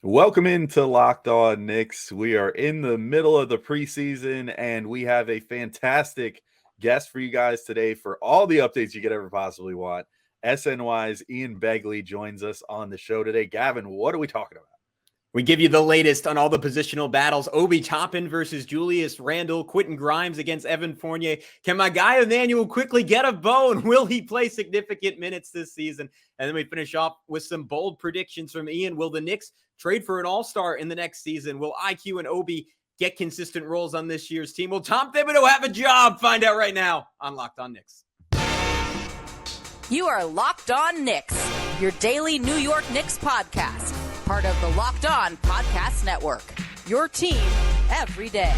Welcome into Locked On Knicks. We are in the middle of the preseason, and we have a fantastic guest for you guys today for all the updates you could ever possibly want. SNY's Ian Begley joins us on the show today. Gavin, what are we talking about? We give you the latest on all the positional battles. Obi Toppin versus Julius Randle. Quentin Grimes against Evan Fournier. Can my guy Immanuel Quickley get a bone? Will he play significant minutes this season? And then we finish off with some bold predictions from Ian. Will the Knicks trade for an all-star in the next season? Will IQ and Obi get consistent roles on this year's team? Will Tom Thibodeau have a job? Find out right now on Locked On Knicks. You are Locked On Knicks, your daily New York Knicks podcast. Part of the Locked On Podcast Network. Your team every day.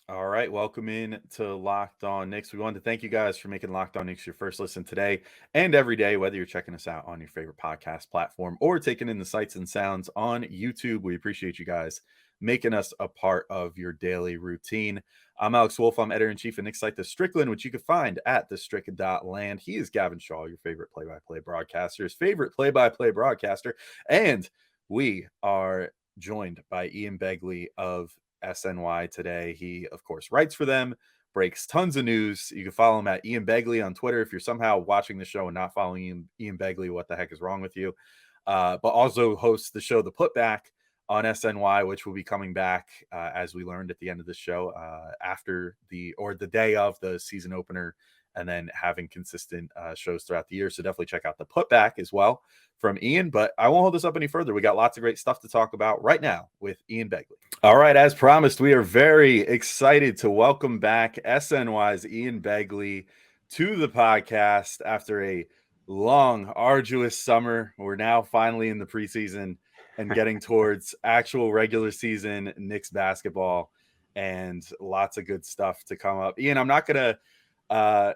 All right, welcome in to Locked On Knicks. We wanted to thank you guys for making Locked On Knicks your first listen today and every day, whether you're checking us out on your favorite podcast platform or taking in the sights and sounds on YouTube. We appreciate you guys making us a part of your daily routine. I'm Alex Wolfe. I'm editor-in-chief of Knicks site The Strickland, which you can find at thestrick.land. He is Gavin Schall, your favorite play-by-play broadcaster, his favorite play-by-play broadcaster. And we are joined by Ian Begley of SNY today. He, of course, writes for them, breaks tons of news. You can follow him at Ian Begley on Twitter. If you're somehow watching the show and not following Ian Begley, what the heck is wrong with you? But also hosts the show The Putback on SNY, which will be coming back, as we learned at the end of the show, after the day of the season opener, and then having consistent shows throughout the year. So definitely check out The Putback as well from Ian. But I won't hold this up any further. We got lots of great stuff to talk about right now with Ian Begley. All right, as promised, we are very excited to welcome back SNY's Ian Begley to the podcast after a long, arduous summer. We're now finally in the preseason and getting towards actual regular season Knicks basketball, and lots of good stuff to come up. Ian, I'm not going to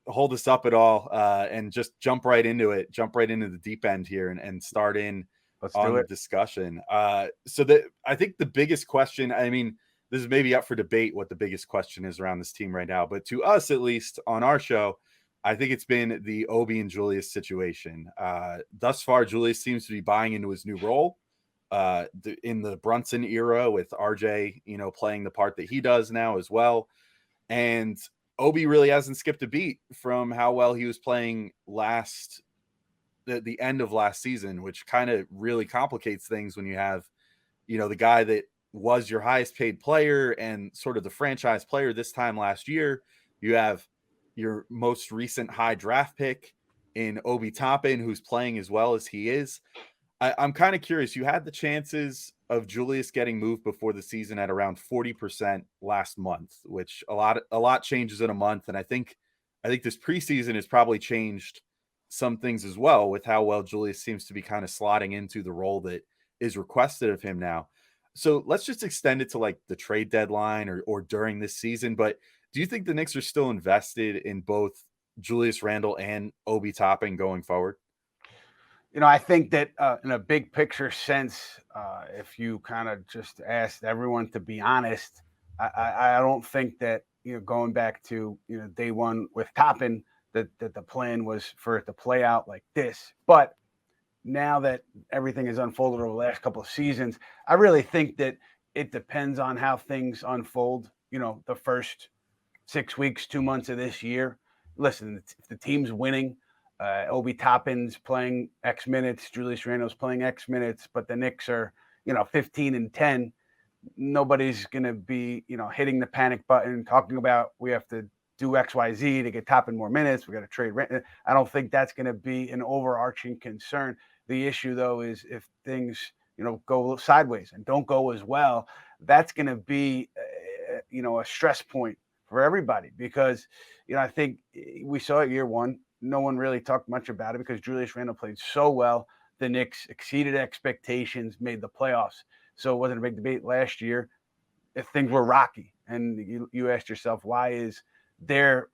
hold this up at all and just jump right into the deep end here and start in on the discussion. So I think the biggest question, I mean, this is maybe up for debate what the biggest question is around this team right now, but to us, at least on our show, I think it's been the Obi and Julius situation. Thus far, Julius seems to be buying into his new role in the Brunson era with RJ, playing the part that he does now as well. And Obi really hasn't skipped a beat from how well he was playing the end of last season, which kind of really complicates things when you have, the guy that was your highest paid player and sort of the franchise player this time last year. You have your most recent high draft pick in Obi Toppin, who's playing as well as he is. I'm kind of curious. You had the chances of Julius getting moved before the season at around 40% last month, which a lot changes in a month. And I think this preseason has probably changed some things as well with how well Julius seems to be kind of slotting into the role that is requested of him now. So let's just extend it to like the trade deadline or during this season. But do you think the Knicks are still invested in both Julius Randle and Obi Toppin going forward? I think that in a big picture sense, if you kind of just asked everyone to be honest, I don't think that, going back to, day one with Toppin, that the plan was for it to play out like this. But now that everything has unfolded over the last couple of seasons, I really think that it depends on how things unfold, the first 6 weeks, 2 months of this year. Listen, if the team's winning, Obi Toppin's playing X minutes, Julius Randle's playing X minutes, but the Knicks are, 15-10. Nobody's going to be, hitting the panic button, talking about we have to do X, Y, Z to get Toppin more minutes. We got to trade Randle. I don't think that's going to be an overarching concern. The issue, though, is if things, go sideways and don't go as well, that's going to be, a stress point for everybody because, I think we saw it year one. No one really talked much about it because Julius Randle played so well. The Knicks exceeded expectations, made the playoffs. So it wasn't a big debate last year if things were rocky. And you asked yourself, why is their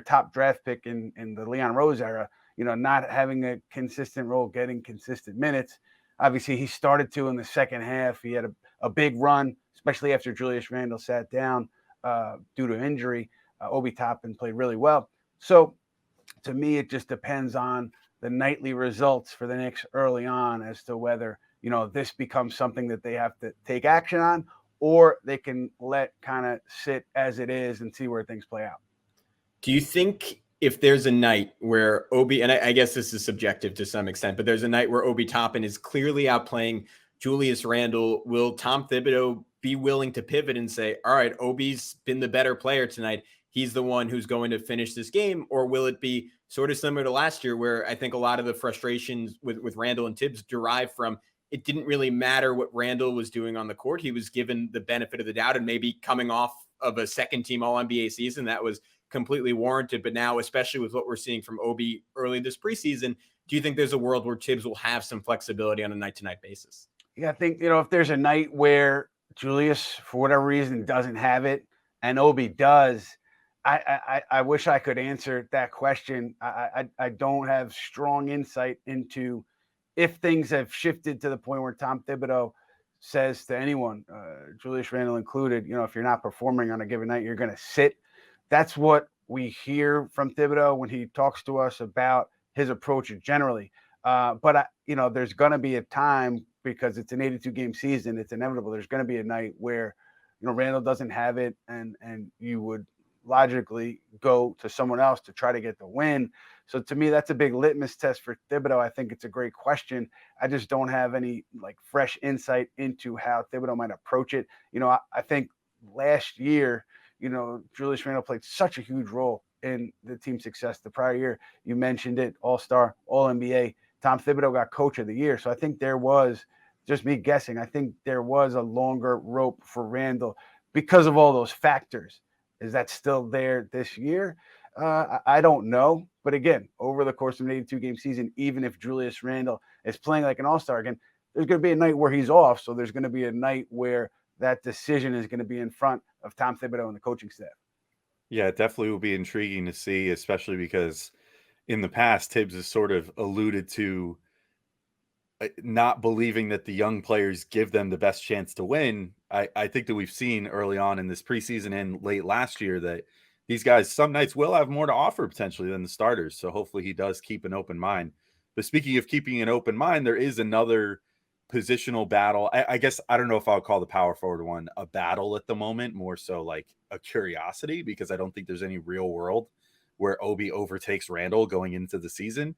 top draft pick in the Leon Rose era, not having a consistent role, getting consistent minutes? Obviously, he started to in the second half. He had a big run, especially after Julius Randle sat down due to injury. Obi Toppin played really well. So to me, it just depends on the nightly results for the Knicks early on as to whether, this becomes something that they have to take action on, or they can let kind of sit as it is and see where things play out. Do you think if there's a night where Obi, and I guess this is subjective to some extent, but there's a night where Obi Toppin is clearly outplaying Julius Randle, will Tom Thibodeau be willing to pivot and say, all right, Obi's been the better player tonight, he's the one who's going to finish this game? Or will it be sort of similar to last year, where I think a lot of the frustrations with Randle and Tibbs derive from it didn't really matter what Randle was doing on the court. He was given the benefit of the doubt, and maybe coming off of a second-team All-NBA season, that was completely warranted. But now, especially with what we're seeing from Obi early this preseason, do you think there's a world where Tibbs will have some flexibility on a night-to-night basis? Yeah, I think, if there's a night where Julius, for whatever reason, doesn't have it and Obi does, I wish I could answer that question. I don't have strong insight into if things have shifted to the point where Tom Thibodeau says to anyone, Julius Randle included, if you're not performing on a given night, you're going to sit. That's what we hear from Thibodeau when he talks to us about his approach generally. But there's going to be a time, because it's an 82-game season, it's inevitable. There's going to be a night where, Randle doesn't have it, and you would logically go to someone else to try to get the win. So to me, that's a big litmus test for Thibodeau. I think it's a great question. I just don't have any fresh insight into how Thibodeau might approach it. I think last year, Julius Randle played such a huge role in the team's success. The prior year, you mentioned it, All-Star, All-NBA. Tom Thibodeau got Coach of the Year. So I think there was, just me guessing, I think there was a longer rope for Randle because of all those factors. Is that still there this year? I don't know. But again, over the course of an 82-game season, even if Julius Randle is playing like an all-star again, there's going to be a night where he's off. So there's going to be a night where that decision is going to be in front of Tom Thibodeau and the coaching staff. Yeah, it definitely will be intriguing to see, especially because in the past, Tibbs has sort of alluded to not believing that the young players give them the best chance to win. I think that we've seen early on in this preseason and late last year that these guys some nights will have more to offer potentially than the starters. So hopefully he does keep an open mind. But speaking of keeping an open mind, there is another positional battle. I guess I don't know if I'll call the power forward one a battle at the moment, more so like a curiosity, because I don't think there's any real world where Obi overtakes Randle going into the season.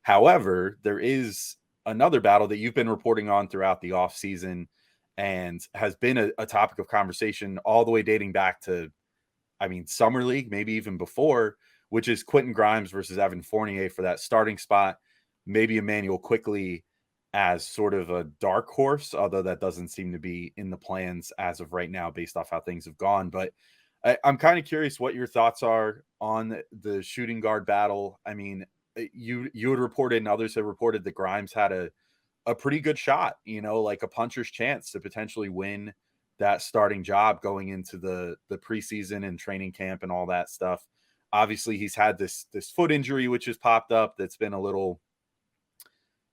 However, there is another battle that you've been reporting on throughout the offseason and has been a topic of conversation all the way dating back to, Summer League, maybe even before, which is Quentin Grimes versus Evan Fournier for that starting spot. Maybe Immanuel Quickley as sort of a dark horse, although that doesn't seem to be in the plans as of right now based off how things have gone. But I'm kind of curious what your thoughts are on the shooting guard battle. You had reported and others have reported that Grimes had a pretty good shot, like a puncher's chance to potentially win that starting job going into the preseason and training camp and all that stuff. Obviously, he's had this foot injury, which has popped up. That's been a little,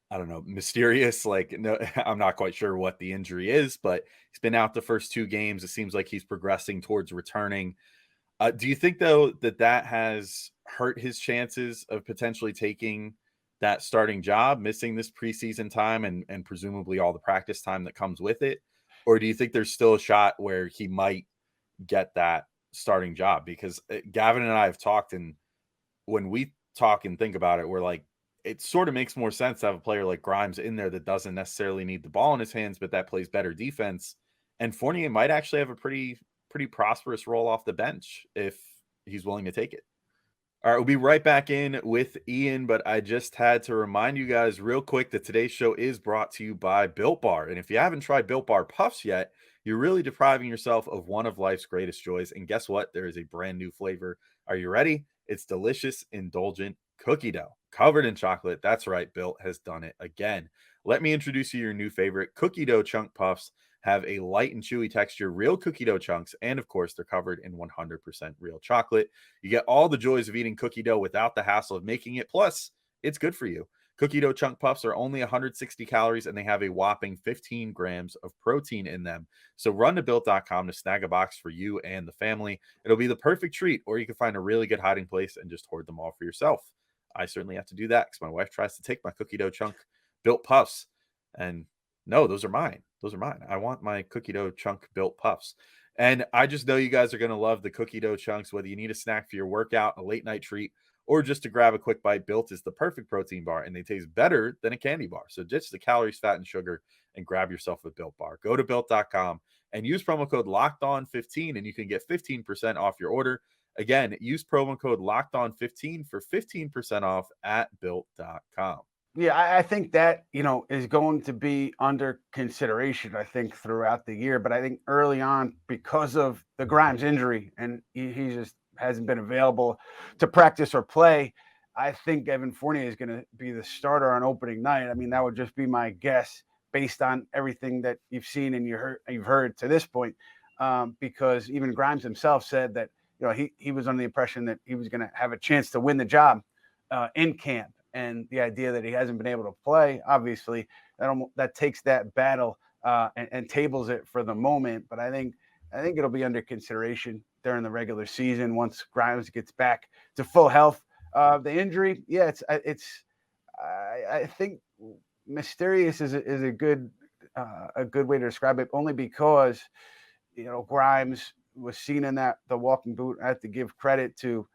I don't know, mysterious. No, I'm not quite sure what the injury is, but he's been out the first 2 games. It seems like he's progressing towards returning. Do you think, though, that has hurt his chances of potentially taking that starting job, missing this preseason time and presumably all the practice time that comes with it? Or do you think there's still a shot where he might get that starting job? Because Gavin and I have talked, and when we talk and think about it, we're like, it sort of makes more sense to have a player like Grimes in there that doesn't necessarily need the ball in his hands, but that plays better defense. And Fournier might actually have a pretty prosperous role off the bench if he's willing to take it. All right, we'll be right back in with Ian, but I just had to remind you guys real quick that today's show is brought to you by Built Bar. And if you haven't tried Built Bar Puffs yet, you're really depriving yourself of one of life's greatest joys. And guess what? There is a brand new flavor. Are you ready? It's delicious, indulgent cookie dough covered in chocolate. That's right, Built has done it again. Let me introduce you your new favorite. Cookie dough chunk puffs have a light and chewy texture, real cookie dough chunks, and of course, they're covered in 100% real chocolate. You get all the joys of eating cookie dough without the hassle of making it. Plus, it's good for you. Cookie dough chunk puffs are only 160 calories and they have a whopping 15 grams of protein in them. So run to built.com to snag a box for you and the family. It'll be the perfect treat, or you can find a really good hiding place and just hoard them all for yourself. I certainly have to do that because my wife tries to take my cookie dough chunk built puffs. And no, those are mine. Those are mine. I want my cookie dough chunk built puffs. And I just know you guys are going to love the cookie dough chunks, whether you need a snack for your workout, a late night treat, or just to grab a quick bite. Built is the perfect protein bar, and they taste better than a candy bar. So ditch the calories, fat, and sugar and grab yourself a Built bar. Go to Built.com and use promo code LOCKEDON15, and you can get 15% off your order. Again, use promo code LOCKEDON15 for 15% off at Built.com. Yeah, I think that, is going to be under consideration, I think, throughout the year. But I think early on, because of the Grimes injury, and he just hasn't been available to practice or play, I think Evan Fournier is going to be the starter on opening night. I mean, that would just be my guess based on everything that you've seen and you've heard to this point, because even Grimes himself said that, he was under the impression that he was going to have a chance to win the job in camp. And the idea that he hasn't been able to play, obviously, that takes that battle and tables it for the moment. But I think it'll be under consideration during the regular season once Grimes gets back to full health. The injury, yeah, I think mysterious is a good way to describe it, only because Grimes was seen in the walking boot. I have to give credit to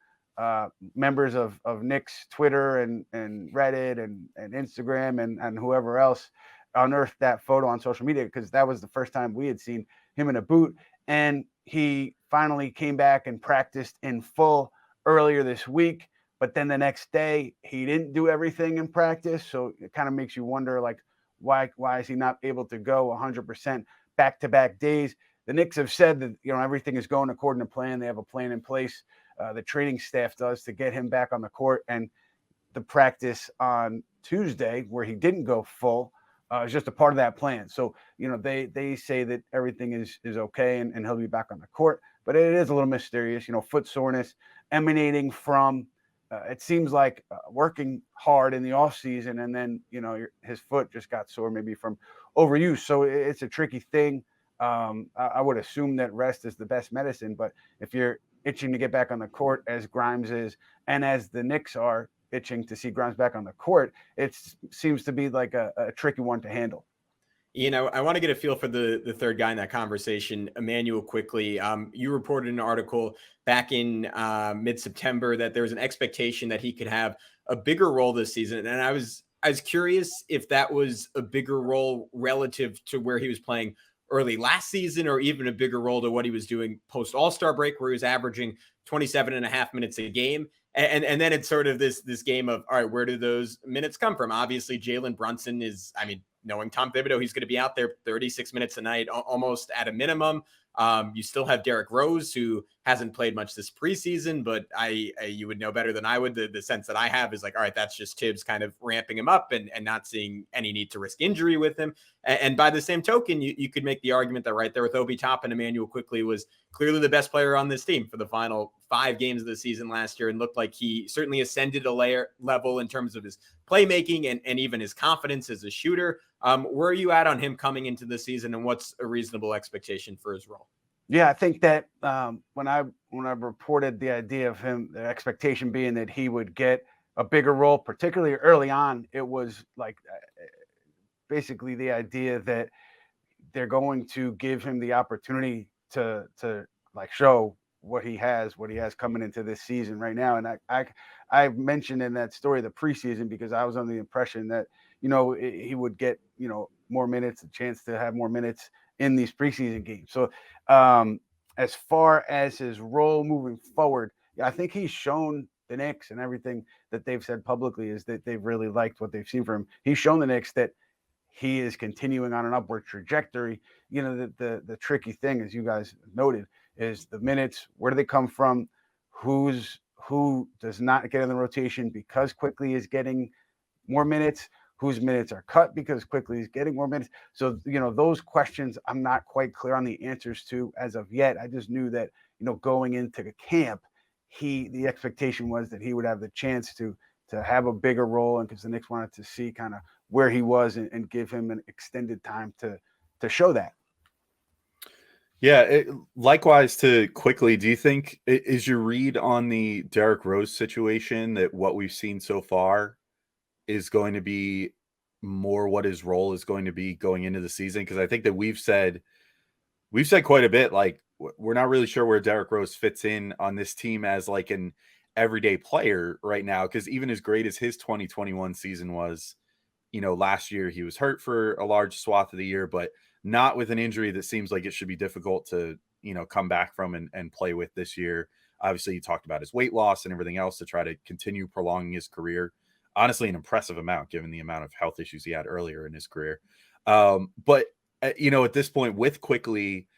members of Knicks Twitter and Reddit and Instagram and whoever else unearthed that photo on social media, because that was the first time we had seen him in a boot. And he finally came back and practiced in full earlier this week. But then the next day he didn't do everything in practice. So it kind of makes you wonder, like, why is he not able to go 100% back-to-back days? The Knicks have said that, everything is going according to plan. They have a plan in place. The training staff does, to get him back on the court. And the practice on Tuesday, where he didn't go full, is just a part of that plan. So, they say that everything is okay and he'll be back on the court. But it is a little mysterious, foot soreness emanating from, it seems like working hard in the off season, and then, his foot just got sore, maybe from overuse. So it's a tricky thing. I would assume that rest is the best medicine, but if you're itching to get back on the court, as Grimes is, and as the Knicks are itching to see Grimes back on the court, it seems to be like a tricky one to handle. I want to get a feel for the third guy in that conversation, Immanuel Quickley. You reported an article back in mid-September that there was an expectation that he could have a bigger role this season. And I was curious if that was a bigger role relative to where he was playing early last season, or even a bigger role to what he was doing post All-Star break, where he was averaging 27.5 minutes a game. And then it's sort of this game of, all right, where do those minutes come from? Obviously, Jalen Brunson is, knowing Tom Thibodeau, he's going to be out there 36 minutes a night, almost at a minimum. You still have Derrick Rose, who hasn't played much this preseason, but you would know better than I would. The sense that I have is like, all right, that's just Tibbs kind of ramping him up and not seeing any need to risk injury with him. And by the same token, you could make the argument that right there with Obi Toppin, Immanuel Quickley was clearly the best player on this team for the final 5 games of the season last year, and looked like he certainly ascended a level in terms of his playmaking and even his confidence as a shooter. Where are you at on him coming into the season, and what's a reasonable expectation for his role? Yeah, I think that when I reported the idea of him, the expectation being that he would get a bigger role, particularly early on, it was like basically the idea that they're going to give him the opportunity to like show what he has coming into this season right now. And I mentioned in that story the preseason, because I was under the impression that he would get more minutes, a chance to have more minutes in these preseason games. So as far as his role moving forward, I think he's shown the Knicks, and everything that they've said publicly is that they've really liked what they've seen from him. He's shown the Knicks that he is continuing on an upward trajectory. The tricky thing, as you guys noted, is the minutes. Where do they come from? Who does not get in the rotation because Quickley is getting more minutes? Whose minutes are cut because Quickley is getting more minutes? So, those questions I'm not quite clear on the answers to as of yet. I just knew that, going into the camp, the expectation was that he would have the chance to have a bigger role, and because the Knicks wanted to see kind of where he was and give him an extended time to show that. Yeah, likewise to Quickley, do you think is your read on the Derrick Rose situation that what we've seen so far is going to be more what his role is going to be going into the season? Because I think that we've said quite a bit, like we're not really sure where Derrick Rose fits in on this team as like an everyday player right now, because even as great as his 2021 season was, last year he was hurt for a large swath of the year, but not with an injury that seems like it should be difficult to, come back from and play with this year. Obviously, you talked about his weight loss and everything else to try to continue prolonging his career. Honestly, an impressive amount given the amount of health issues he had earlier in his career. But at this point with Quickley,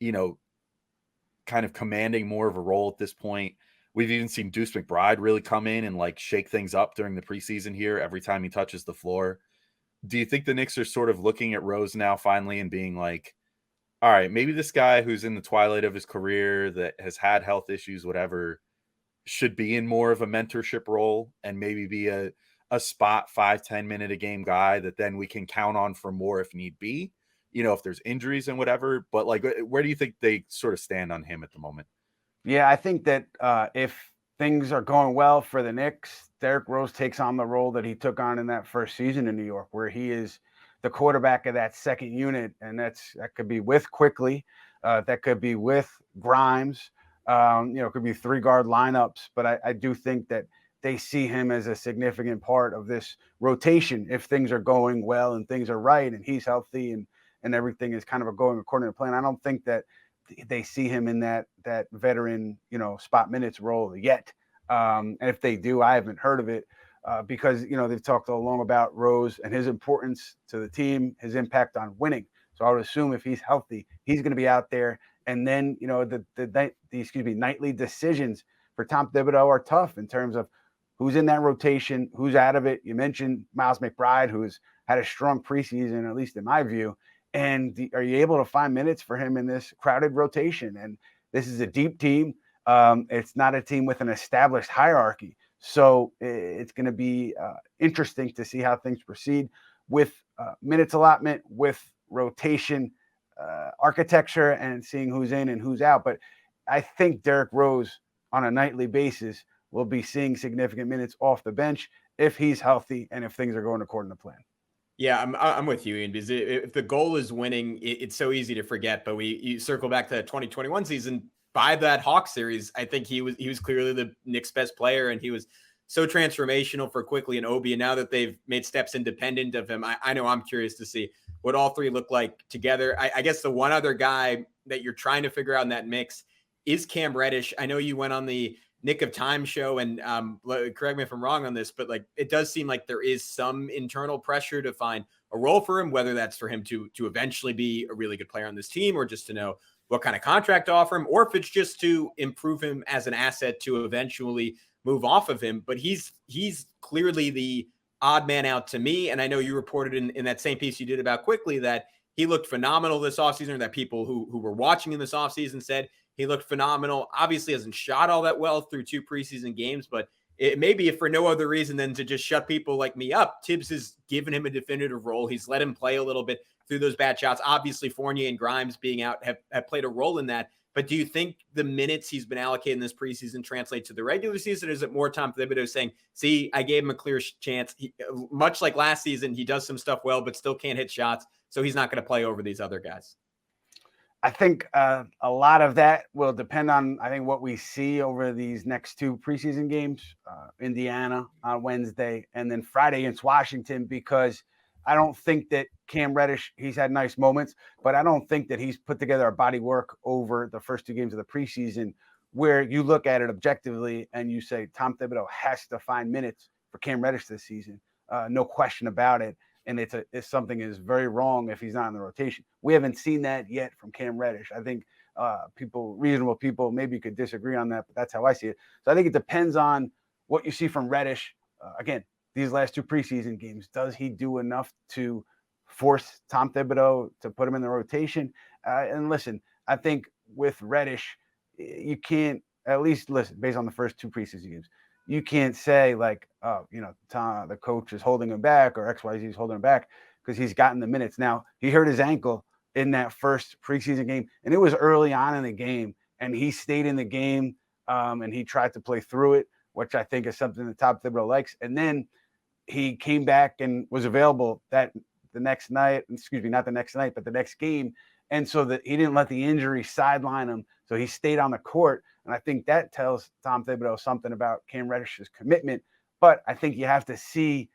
kind of commanding more of a role at this point. We've even seen Deuce McBride really come in and like shake things up during the preseason here every time he touches the floor. Do you think the Knicks are sort of looking at Rose now finally and being like, all right, maybe this guy who's in the twilight of his career that has had health issues, whatever, should be in more of a mentorship role and maybe be a spot 5-10 minute a game guy that then we can count on for more if need be, if there's injuries and whatever. But like, where do you think they sort of stand on him at the moment? Yeah, I think that if things are going well for the Knicks, Derrick Rose takes on the role that he took on in that first season in New York, where he is the quarterback of that second unit. And that could be with Quickley. That could be with Grimes. It could be 3-guard lineups. But I do think that they see him as a significant part of this rotation if things are going well and things are right and he's healthy and everything is kind of going according to plan. I don't think that they see him in that veteran, spot minutes role yet. And if they do, I haven't heard of it because, they've talked all along about Rose and his importance to the team, his impact on winning. So I would assume if he's healthy, he's going to be out there. And then, the nightly decisions for Tom Thibodeau are tough in terms of who's in that rotation, who's out of it. You mentioned Miles McBride, who's had a strong preseason, at least in my view. And are you able to find minutes for him in this crowded rotation? And this is a deep team. It's not a team with an established hierarchy. So it's going to be interesting to see how things proceed with minutes allotment, with rotation architecture, and seeing who's in and who's out. But I think Derrick Rose on a nightly basis will be seeing significant minutes off the bench if he's healthy and if things are going according to plan. Yeah, I'm with you, Ian, because if the goal is winning, it's so easy to forget. But you circle back to that 2021 season. By that Hawks series, I think he was clearly the Knicks' best player, and he was so transformational for Quickley and Obi. And now that they've made steps independent of him, I know I'm curious to see what all three look like together. I guess the one other guy that you're trying to figure out in that mix is Cam Reddish. I know you went on the Nick of Time show, and correct me if I'm wrong on this, but like it does seem like there is some internal pressure to find a role for him, whether that's for him to eventually be a really good player on this team, or just to know what kind of contract to offer him, or if it's just to improve him as an asset to eventually move off of him. But he's clearly the odd man out to me. And I know you reported in that same piece you did about Quickley that he looked phenomenal this offseason, or that people who were watching in this offseason said he looked phenomenal. Obviously hasn't shot all that well through 2 preseason games, but it may be if for no other reason than to just shut people like me up. Tibbs has given him a definitive role. He's let him play a little bit through those bad shots. Obviously, Fournier and Grimes being out have played a role in that. But do you think the minutes he's been allocated in this preseason translate to the regular season? Or is it more Tom Thibodeau saying, see, I gave him a clear chance. Much like last season, he does some stuff well, but still can't hit shots. So he's not going to play over these other guys. I think a lot of that will depend on, what we see over these next 2 preseason games, Indiana on Wednesday and then Friday against Washington, because I don't think that Cam Reddish, he's had nice moments, but I don't think that he's put together a body work over the first 2 games of the preseason where you look at it objectively and you say Tom Thibodeau has to find minutes for Cam Reddish this season. No question about it. And it's something is very wrong if he's not in the rotation. We haven't seen that yet from Cam Reddish. I think reasonable people maybe could disagree on that, but that's how I see it. So I think it depends on what you see from Reddish. Again, these last 2 preseason games, does he do enough to force Tom Thibodeau to put him in the rotation? And listen, I think with Reddish, you can't, at least listen, based on the first 2 preseason games, you can't say like, oh, Tom, the coach is holding him back or XYZ is holding him back because he's gotten the minutes. Now, he hurt his ankle in that first preseason game, and it was early on in the game, and he stayed in the game, and he tried to play through it, which I think is something that Tom Thibodeau likes. And then he came back and was available the next night, not the next night, but the next game. And so that he didn't let the injury sideline him. So he stayed on the court. And I think that tells Tom Thibodeau something about Cam Reddish's commitment. But I think you have to see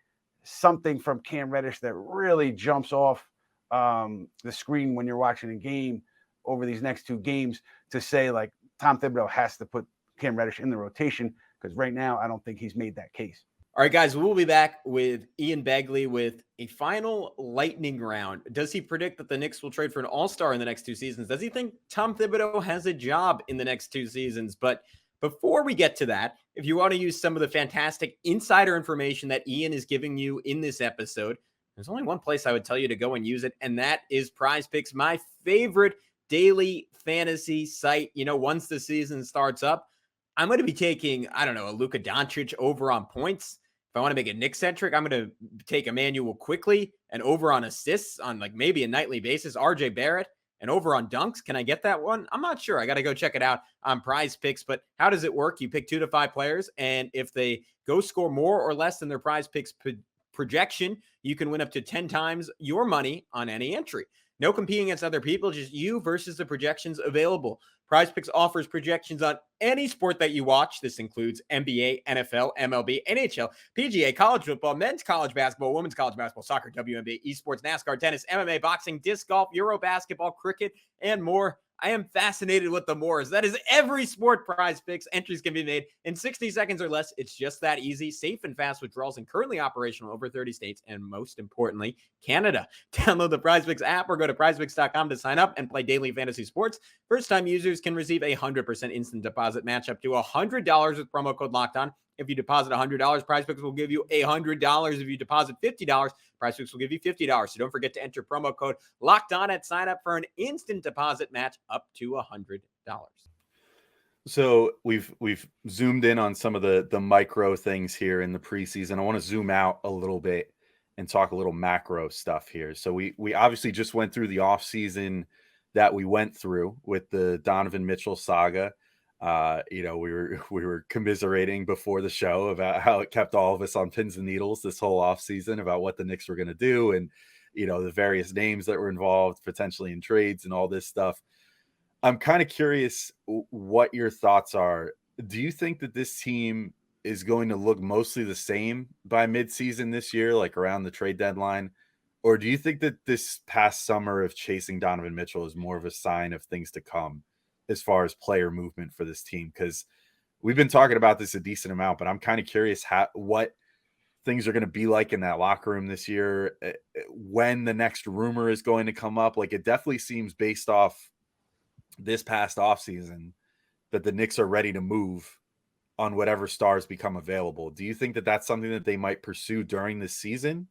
something from Cam Reddish that really jumps off the screen when you're watching a game over these next two games to say, like, Tom Thibodeau has to put Cam Reddish in the rotation, because right now I don't think he's made that case. All right, guys, we'll be back with Ian Begley with a final lightning round. Does he predict that the Knicks will trade for an all-star in the next 2 seasons? Does he think Tom Thibodeau has a job in the next 2 seasons? But before we get to that, if you want to use some of the fantastic insider information that Ian is giving you in this episode, there's only one place I would tell you to go and use it, and that is PrizePicks, my favorite daily fantasy site. Once the season starts up, I'm going to be taking, a Luka Doncic over on points. If I want to make it Knicks-centric, I'm going to take Immanuel Quickley and over on assists on maybe a nightly basis, RJ Barrett, and over on dunks. Can I get that one? I'm not sure. I got to go check it out on PrizePicks. But how does it work? You pick 2 to 5 players, and if they go score more or less than their PrizePicks projection, you can win up to 10 times your money on any entry. No competing against other people, just you versus the projections available. PrizePicks offers projections on any sport that you watch. This includes NBA, NFL, MLB, NHL, PGA, college football, men's college basketball, women's college basketball, soccer, WNBA, esports, NASCAR, tennis, MMA, boxing, disc golf, Euro basketball, cricket, and more. I am fascinated with the mores. That is every sport. PrizePicks entries can be made in 60 seconds or less. It's just that easy. Safe and fast withdrawals and currently operational over 30 states and, most importantly, Canada. Download the PrizePicks app or go to prizepicks.com to sign up and play daily fantasy sports. First-time users can receive a 100% instant deposit match up to $100 with promo code LOCKEDON. If you deposit $100, PrizePicks will give you $100. If you deposit $50, PrizePicks will give you $50. So don't forget to enter promo code LOCKEDON at sign up for an instant deposit match up to $100. So we've zoomed in on some of the micro things here in the preseason. I want to zoom out a little bit and talk a little macro stuff here. So we obviously just went through the offseason that we went through with the Donovan Mitchell saga. We were commiserating before the show about how it kept all of us on pins and needles this whole offseason about what the Knicks were going to do, and the various names that were involved potentially in trades and all this stuff. I'm kind of curious what your thoughts are. Do you think that this team is going to look mostly the same by midseason this year, like around the trade deadline? Or do you think that this past summer of chasing Donovan Mitchell is more of a sign of things to come as far as player movement for this team? Because we've been talking about this a decent amount, but I'm kind of curious what things are going to be like in that locker room this year, when the next rumor is going to come up. Like, it definitely seems, based off this past offseason, that the Knicks are ready to move on whatever stars become available. Do you think that that's something that they might pursue during this season,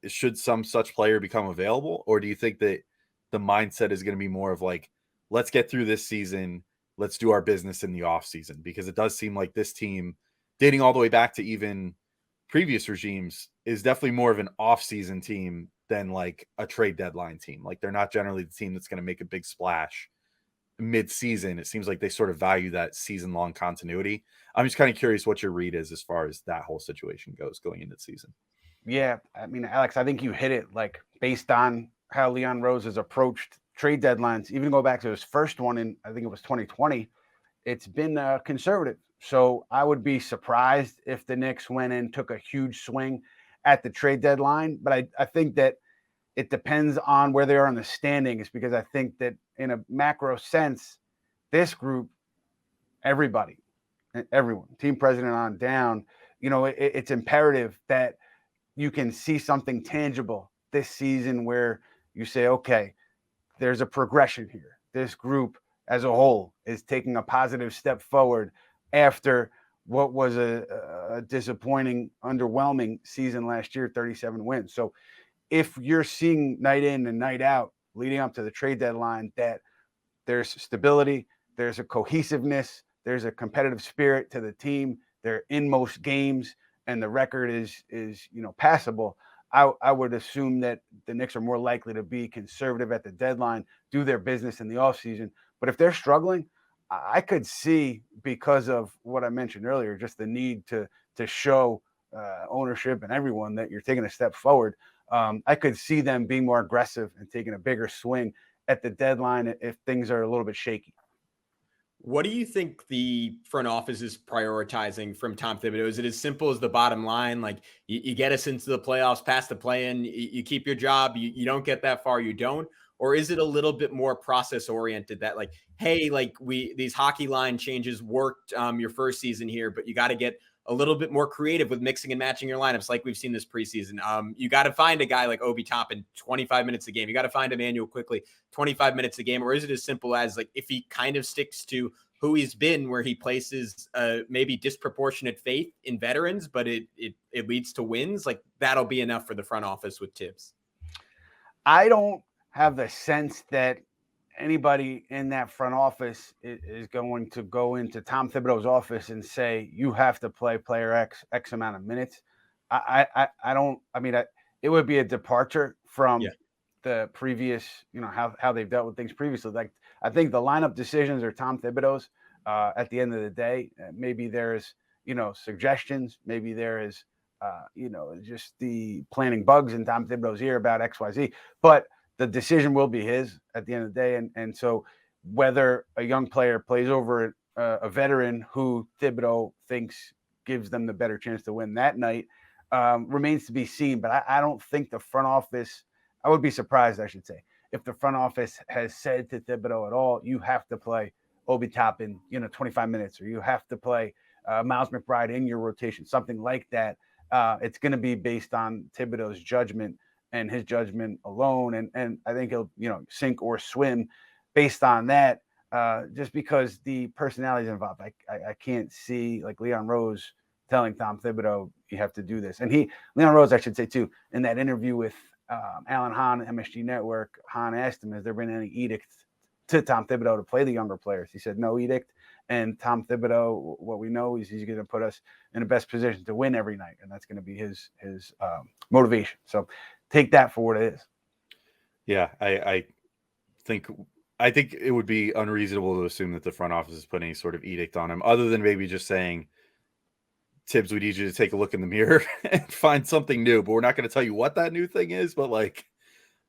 should some such player become available? Or do you think that the mindset is going to be more of like, let's get through this season, let's do our business in the offseason? Because it does seem like this team, dating all the way back to even previous regimes, is definitely more of an offseason team than like a trade deadline team. Like, they're not generally the team that's going to make a big splash mid-season. It seems like they sort of value that season-long continuity. I'm just kind of curious what your read is as far as that whole situation goes going into the season. Yeah, I mean, Alex, I think you hit it, like, based on how Leon Rose has approached trade deadlines, even go back to his first one in, I think it was 2020, it's been conservative. So I would be surprised if the Knicks went and took a huge swing at the trade deadline. But I think that it depends on where they are in the standings, because I think that in a macro sense, this group, everyone, team president on down, it's imperative that you can see something tangible this season where you say, okay, there's a progression here. This group as a whole is taking a positive step forward after what was a disappointing, underwhelming season last year, 37 wins. So if you're seeing night in and night out leading up to the trade deadline that there's stability, there's a cohesiveness, there's a competitive spirit to the team, they're in most games and the record is passable, I would assume that the Knicks are more likely to be conservative at the deadline, do their business in the offseason. But if they're struggling, I could see, because of what I mentioned earlier, just the need to show ownership and everyone that you're taking a step forward. I could see them being more aggressive and taking a bigger swing at the deadline if things are a little bit shaky. What do you think the front office is prioritizing from Tom Thibodeau? Is it as simple as the bottom line? Like you get us into the playoffs, past the play-in, you keep your job, you don't get that far, you don't? Or is it a little bit more process oriented that like, hey, like these hockey line changes worked your first season here, but you got to get a little bit more creative with mixing and matching your lineups like we've seen this preseason. You got to find a guy like Obi Toppin 25 minutes a game. You got to find Immanuel Quickley 25 minutes a game. Or is it as simple as like if he kind of sticks to who he's been, where he places maybe disproportionate faith in veterans, but it leads to wins, like that'll be enough for the front office with Tibbs? I don't have the sense that anybody in that front office is going to go into Tom Thibodeau's office and say, you have to play player X amount of minutes. I don't, I mean, it would be a departure from the previous, how they've dealt with things previously. Like, I think the lineup decisions are Tom Thibodeau's at the end of the day. Maybe there's, suggestions. Maybe there is, just the planting bugs in Tom Thibodeau's ear about XYZ. But the decision will be his at the end of the day. And so whether a young player plays over a veteran who Thibodeau thinks gives them the better chance to win that night remains to be seen. But I don't think the front office, I would be surprised, I should say, if the front office has said to Thibodeau at all, you have to play Obi Toppin, 25 minutes, or you have to play Miles McBride in your rotation, something like that. It's going to be based on Thibodeau's judgment and his judgment alone. And I think he'll, sink or swim based on that, just because the personalities involved. I can't see like Leon Rose telling Tom Thibodeau, you have to do this. And Leon Rose, I should say too, in that interview with Alan Hahn, MSG Network, Hahn asked him, has there been any edict to Tom Thibodeau to play the younger players? He said, no edict. And Tom Thibodeau, what we know is he's going to put us in the best position to win every night. And that's going to be his motivation. So take that for what it is. Yeah, I think it would be unreasonable to assume that the front office is putting any sort of edict on him, other than maybe just saying, Tibbs, we need you to take a look in the mirror and find something new. But we're not going to tell you what that new thing is, but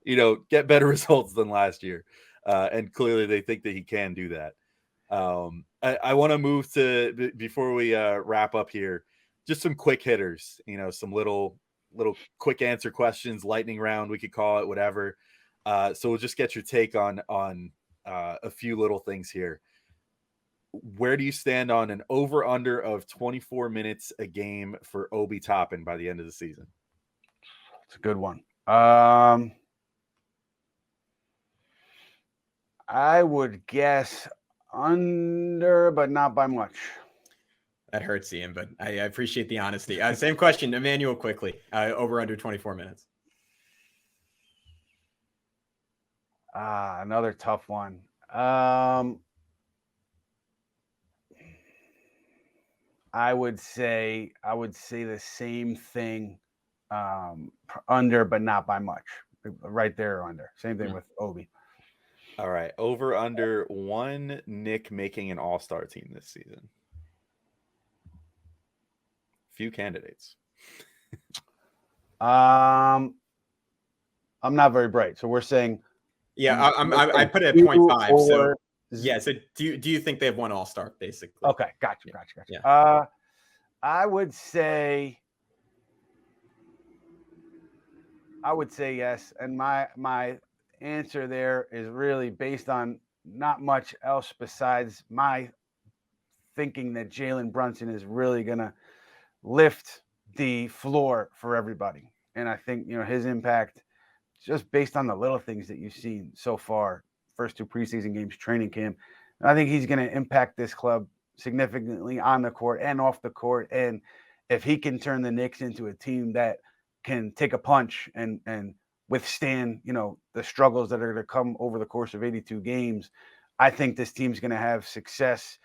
get better results than last year. And clearly they think that he can do that. I want to move to, before we wrap up here, just some quick hitters, some little quick answer questions, lightning round, we could call it, whatever. So we'll just get your take on a few little things here. Where do you stand on an over-under of 24 minutes a game for Obi Toppin by the end of the season? It's a good one. I would guess under, but not by much. That hurts, Ian, but I appreciate the honesty. Same question, Immanuel Quickley, over under 24 minutes. Another tough one. I would say the same thing, under, but not by much. Right there, under. Same thing with Obi. All right, over under one Nick making an all-star team this season. Few candidates. I'm not very bright, so we're saying. Yeah, I put it at 0.5. So yeah, so do you think they have one all-star basically? Okay, gotcha. Yeah. I would say yes, and my answer there is really based on not much else besides my thinking that Jalen Brunson is really gonna lift the floor for everybody. And I think, his impact, just based on the little things that you've seen so far, first two preseason games, training camp, I think he's going to impact this club significantly on the court and off the court. And if he can turn the Knicks into a team that can take a punch and withstand, the struggles that are going to come over the course of 82 games, I think this team's going to have success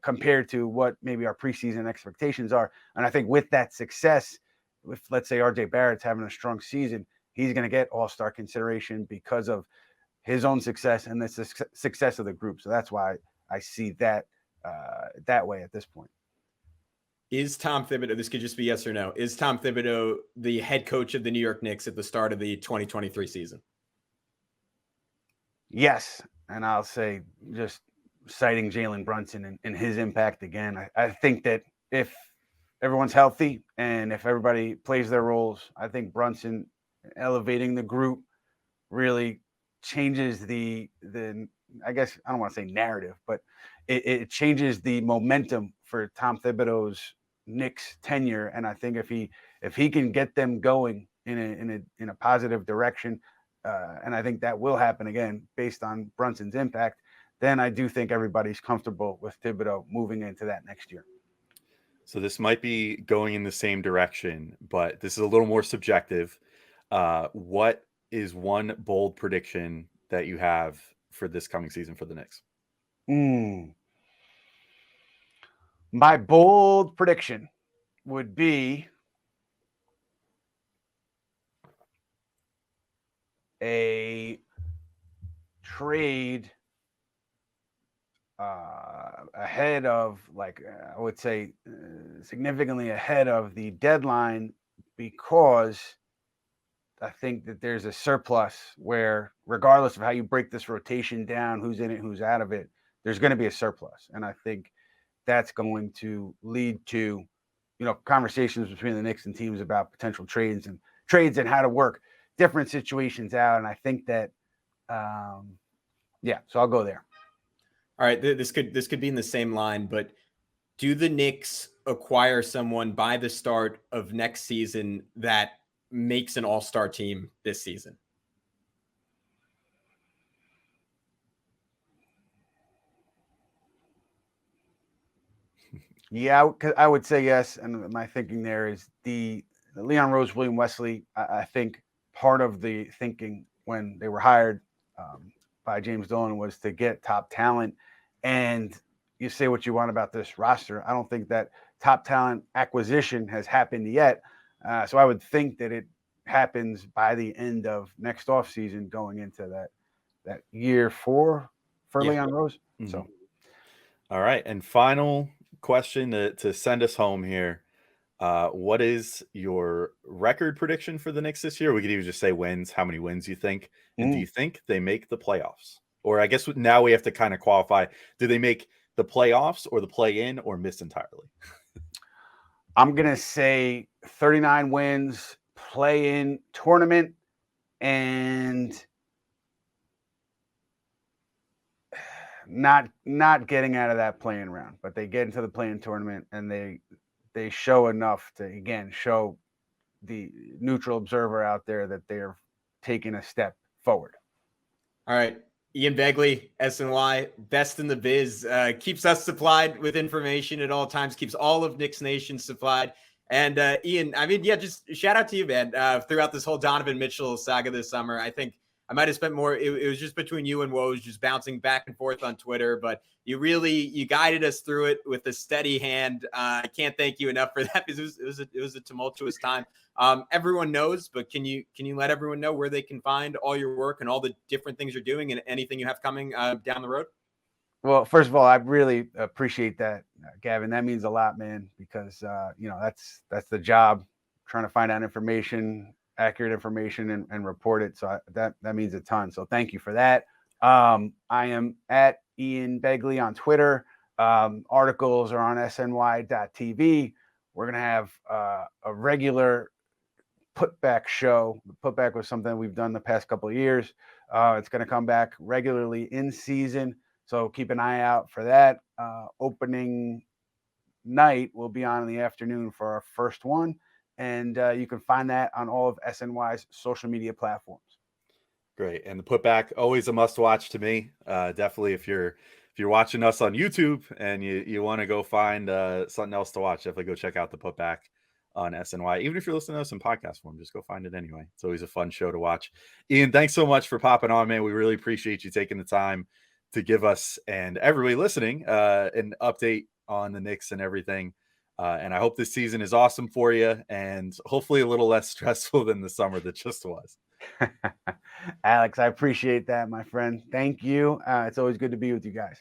compared to what maybe our preseason expectations are. And I think with that success, if let's say RJ Barrett's having a strong season, he's going to get all-star consideration because of his own success and the success of the group. So that's why I see that that way at this point. Is Tom Thibodeau, this could just be yes or no, is Tom Thibodeau the head coach of the New York Knicks at the start of the 2023 season? Yes. And I'll say, just citing Jalen Brunson and his impact again, I think that if everyone's healthy and if everybody plays their roles, I think Brunson elevating the group really changes the I guess I don't want to say narrative, but it changes the momentum for Tom Thibodeau's Knicks tenure. And I think if he can get them going in a positive direction, and I think that will happen again based on Brunson's impact, then I do think everybody's comfortable with Thibodeau moving into that next year. So this might be going in the same direction, but this is a little more subjective. What is one bold prediction that you have for this coming season for the Knicks? My bold prediction would be a trade ahead of, like, I would say significantly ahead of the deadline, because I think that there's a surplus where, regardless of how you break this rotation down, who's in it, who's out of it, there's going to be a surplus. And I think that's going to lead to, conversations between the Knicks and teams about potential trades and how to work different situations out. And I think that, so I'll go there. All right, this could be in the same line, but do the Knicks acquire someone by the start of next season that makes an all-star team this season? Yeah, I would say yes. And my thinking there is the Leon Rose, William Wesley. I think part of the thinking when they were hired by James Dolan was to get top talent. And you say what you want about this roster, I don't think that top talent acquisition has happened yet. So I would think that it happens by the end of next offseason, going into that year 4 for Leon Rose. Mm-hmm. So, all right. And final question to send us home here. What is your record prediction for the Knicks this year? We could even just say wins, how many wins you think. And do you think they make the playoffs? Or I guess now we have to kind of qualify. Do they make the playoffs or the play-in or miss entirely? I'm going to say 39 wins, play-in tournament, and not getting out of that play-in round. But they get into the play-in tournament, and they show enough to, again, show the neutral observer out there that they're taking a step forward. All right. Ian Begley, SNY, best in the biz, keeps us supplied with information at all times, keeps all of Knicks Nation supplied. And Ian, just shout out to you, man, throughout this whole Donovan Mitchell saga this summer. I think I might have spent more. It was just between you and Woj, just bouncing back and forth on Twitter, but you guided us through it with a steady hand. I can't thank you enough for that, because it was a tumultuous time. Everyone knows, but can you let everyone know where they can find all your work and all the different things you're doing and anything you have coming down the road? Well, first of all, I really appreciate that, Gavin. That means a lot, man, because that's the job, trying to find out information, accurate information, and report it. So that means a ton. So thank you for that. I am at Ian Begley on Twitter. Articles are on SNY.TV. We're going to have a regular putback show. The putback was something we've done the past couple of years. It's going to come back regularly in season. So keep an eye out for that. Opening night will be on in the afternoon for our first one. And you can find that on all of SNY's social media platforms. Great. And the putback, always a must watch to me. Definitely if you're watching us on YouTube and you want to go find something else to watch, definitely go check out the putback on SNY. Even if you're listening to us in podcast form, just go find it anyway. It's always a fun show to watch. Ian, thanks so much for popping on, man. We really appreciate you taking the time to give us and everybody listening an update on the Knicks and everything. And I hope this season is awesome for you and hopefully a little less stressful than the summer that just was. Alex, I appreciate that, my friend. Thank you. It's always good to be with you guys.